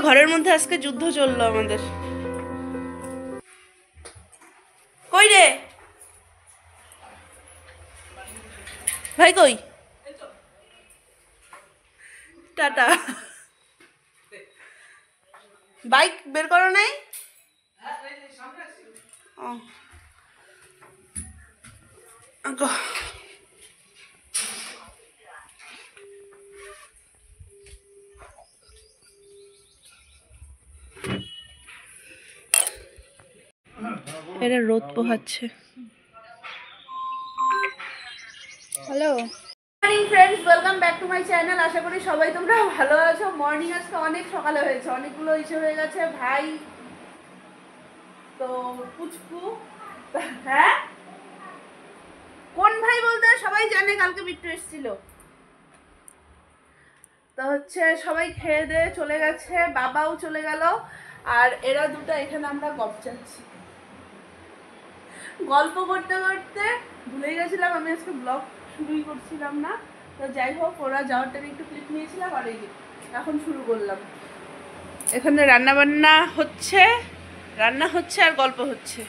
ঘরের মধ্যে আজকে যুদ্ধ চললো আমাদের। কই রে ভাই, কই? টাটা। বাইক বের করো নাই? এরা রোদ পোহাচ্ছে। Hello morning friends, welcome back to my channel. আশা করি সবাই তোমরা ভালো আছো। মর্নিং আজকে অনেক সকালে হয়েছে, অনেকগুলো ইসে হয়ে গেছে। ভাই তো পুচকু, হ্যাঁ কোন ভাই বলতে সবাই জানে, কালকে বিট্টু এসেছিল। তো হচ্ছে সবাই খেয়ে দিয়ে চলে গেছে, বাবাও চলে গেল। আর এরা দুটো এখানে আমরা গপচাচ্ছি, গল্প করতে করতে ভুলে গেছিলাম আমি আজকে ব্লগ শুরুই করছিলাম না। তো যাই হোক, ওরা যাওয়ার টাইমে একটু ক্লিপ নিয়েছিলাম আর এই এখন শুরু করলাম। এখানে রান্না বান্না হচ্ছে, রান্না হচ্ছে আর গল্প হচ্ছে।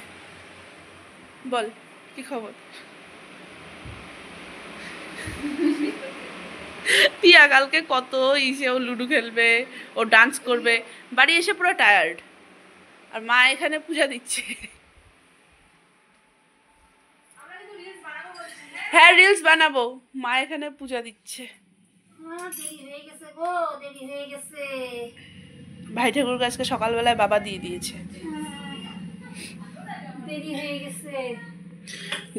বল কি খবর? পিয়া কালকে কত ইসে, ও লুডো খেলবে, ও ডান্স করবে, বাড়ি এসে পুরো টায়ার্ড। আর মা এখানে পূজা দিচ্ছে। হ্যাঁ রিলস বানাবো, মা এখানে পূজা দিচ্ছে। ভাই ঠাকুর আজকে সকালবেলায় বাবা দিয়ে দিয়েছে।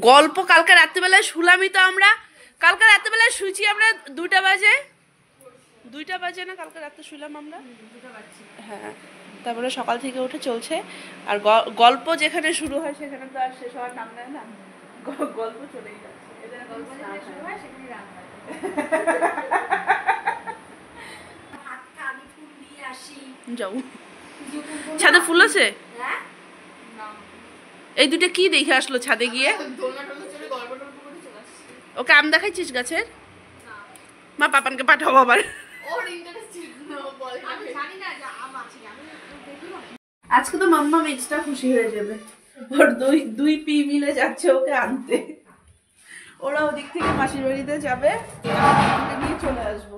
গল্প কালকে রাত্রিবেলায় শুলামই তো আমরা, কালকে রাত্রিবেলায় শুয়েছি আমরা 2টা বাজে না, কালকে রাত্রে শুলাম আমরা। হ্যাঁ, তারপরে সকাল থেকে উঠে চলছে। আর গল্প যেখানে শুরু হয় সেখানে তো আর শেষ হওয়ার নাম নেয় না, গল্প চলেই যাচ্ছে। যাও, ছাদে ফুল আছে? এই দুটো কি দেখে আসলো ছাদে গিয়ে? ওকে আম দেখাইছিস গাছের? মা পাপানকে পাঠাবো আবার। আজকে তো মাম্মা এক্সট্রা খুশি হয়ে যাবে, ওর দুই পি মিলে যাচ্ছে ওকে আনতে। ওরা ওদিক থেকে মাসির বাড়িতে যাবে, নিয়ে চলে আসবো।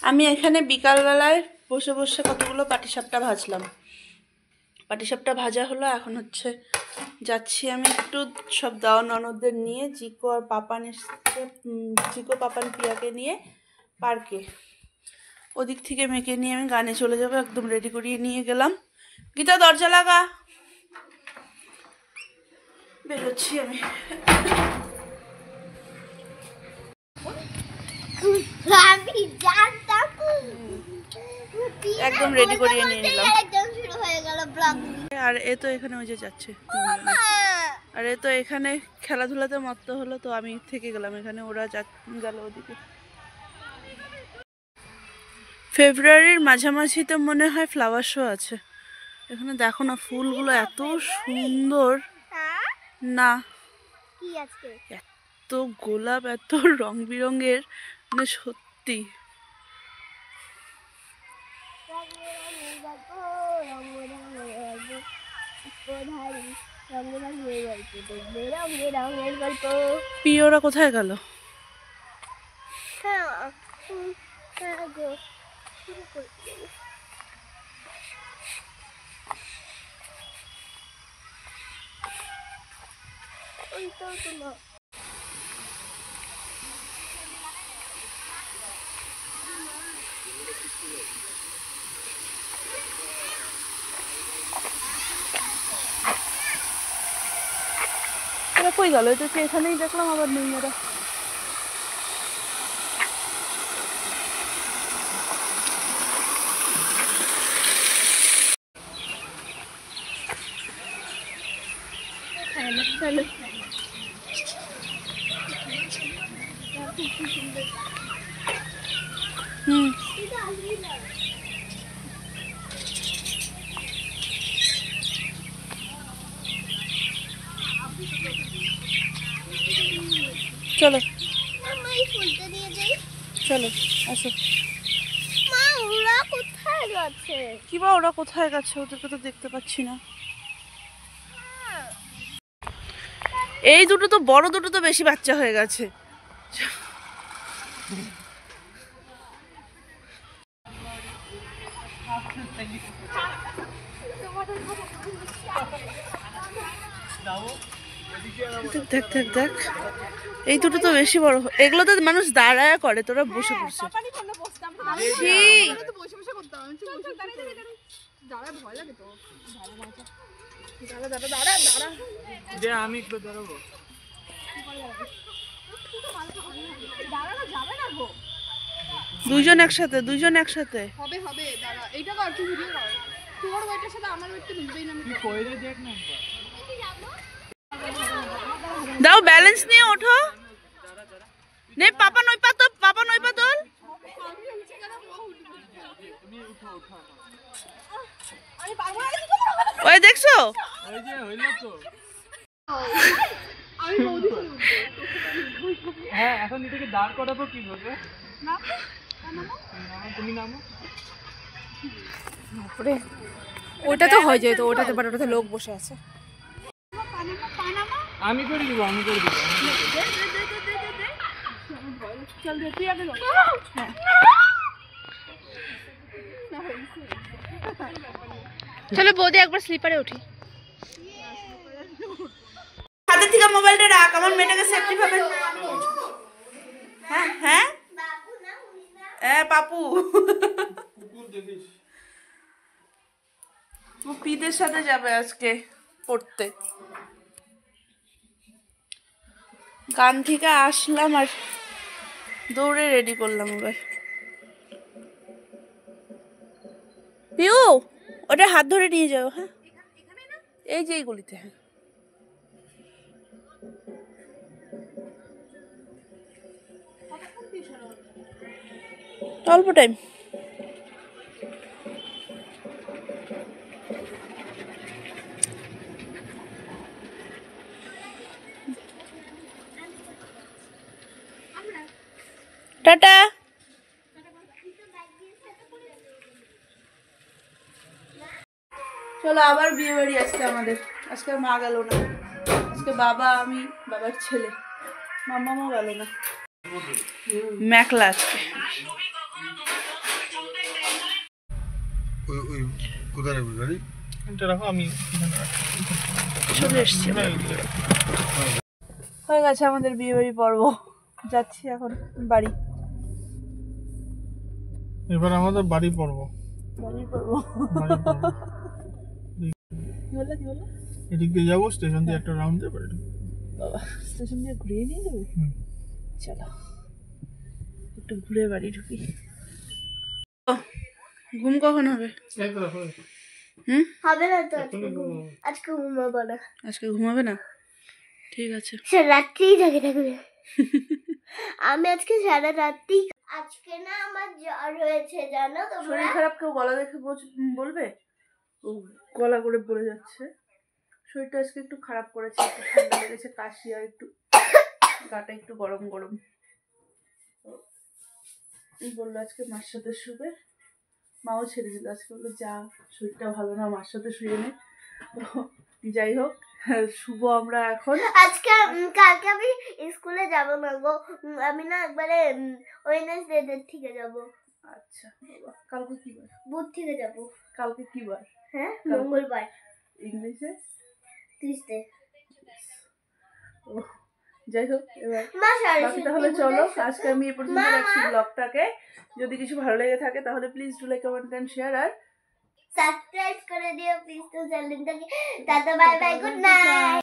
আমি এখানে বিকালবেলায় বসে বসে কতগুলো পাটিসাপটা ভাজলাম। পাটিসাপটা ভাজা হলো, এখন হচ্ছে যাচ্ছি আমি একটু সব দাওয়া ননদদের নিয়ে, চিকো আর পাপান এসছে, চিকো পাপান পিয়াকে নিয়ে পার্কে। ওদিক থেকে মেয়েকে নিয়ে আমি গানে চলে যাবো, একদম রেডি করিয়ে নিয়ে গেলাম। গীতা দরজা লাগা, বেরোচ্ছি আমি। একদম রেডি করিয়ে নিয়ে নিলাম। আর এ তো এখানে ওই যে যাচ্ছে, আর এ তো এখানে খেলাধুলাতে মত্ত হলো, তো আমি থেকে গেলাম এখানে, ওরা গেল ওদিকে। ফেব্রুয়ারির মাঝামাঝিতে মনে হয় ফ্লাওয়ার শো আছে। এখানে দেখো না, ফুলগুলো এত সুন্দর না, এত গোলাপ, এত রং বেরঙের, মানে সত্যি। পিওরা কোথায় গেল? কই গেল? এটা তো এখানেই দেখলাম, আবার নেই এরা। চলো চলো আসো। কি বা ওরা কোথায় গেছে, ওদেরকে তো দেখতে পাচ্ছি না। এই দুটো তো বড়, দুটো তো বেশি বাচ্চা হয়ে গেছে। দেখ দেখ দেখ, এই দুটো তো বেশি বড়। এগুলো তো মানুষ দাঁড়ায় করে, তোরা বসে পড়ছে। দুইজন একসাথে, দুইজন একসাথে হবে হবে। দাঁড়া, এইটা কর, তুই ভিডিও কর। তোর ওইটার সাথে আমার ওইটা মিলবেই না। তুই কইরে দেখ না একবার। দাও, ব্যালেন্স নিয়ে ওঠো। নে পাপা নই পাতো, পাপা নই পাতল। ওই দেখছো, ওই যে হইলো তো। আমি বৌদি হ্যাঁ, এখন এটাকে দাঁড় করাবো কিভাবে? না তুমি নামো। ওটা তো হয়ে যায় তো, ওটাতে বাট ওটাতে লোক বসে আছে। আমি করে দিব, আমি করে দিব। চল দে, তুই আগে যা। চলো বৌদি একবার স্লিপারে উঠি। হাতে থেকে মোবাইলটা রাখ, আমার মেয়েটাকে সেফটি ভাবে। হ্যাঁ হ্যাঁ হ্যাঁ পাপু, ও পিদের সাথে যাবে আজকে পড়তে। গান থেকে আসলাম আর দৌড়ে রেডি করলাম। এবার পিউ, ওটা হাত ধরে নিয়ে যাও। হ্যাঁ, এই যে এইগুলিতে। হ্যাঁ, অল্প টাইম। টাটা। চলো আবার বিয়ে বাড়ি আজকে আমাদের। আজকে মা গেল না, আজকে বাবা, আমি, বাবার ছেলে। মামাও গেল না, মেঘলা আজকে। কোথায় রাখবি গাড়ি? এটা রাখো, আমি চলে এসছি। হয়ে গেছে আমাদের বিয়ে বাড়ি পর্ব। যাচ্ছি এখন বাড়ি। এবার আমাদের বাড়ি পর্ব। বাড়ি পর্ব। এদিক দিয়ে যাবো, স্টেশন দিয়ে একটা রাউন্ড দিয়ে বাড়ি। বাবা, স্টেশন দিয়ে ঘুরিয়ে নিয়ে যাবো? চলো একটু ঘুরে বাড়ি ঢুকি। ঘুম কখন হবে? হবে না তো আজকে ঘুমাবো না। আজকে ঘুমাবে না? ঠিক আছে, রাত্রি জাগে থাকবে। আমি আজকে সারা রাত্রি। আজকে না আমার জ্বর হয়েছে জানো তো। শরীর খারাপ, কেউ গলা দেখে বলবে? ও গলা করে পড়ে যাচ্ছে। শরীরটা আজকে একটু খারাপ করেছে, একটু ঠান্ডা লেগেছে, কাশি, আর একটু গাটা একটু গরম গরম। বললো আজকে মার সাথে শুবে। মাও ছেড়ে দিল আজকে, বললো যা, শরীরটা ভালো না, মার সাথে শুয়ে নে। যাই হোক, শুভ আমরা এখন। আজকে কালকে আমি স্কুলে যাব না গো, আমি না একবারে ওয়েডনেসডে থেকে যাব। আচ্ছা বাবা, কালকে কি বার? বুধ থেকে যাব। কালকে কি বার? হ্যাঁ, মঙ্গলবার। ইংলিশে টিউসডে। যাই হোক, এবার বাকি তাহলে চলো আজকে আমি এই পর্যন্ত রাখছি ব্লগটাকে। যদি কিছু ভালো লেগে থাকে তাহলে please do like, comment and share, আর সাবস্ক্রাইব করে দিও প্লিজ তো চ্যানেলটাকে। Tata bye bye, good night.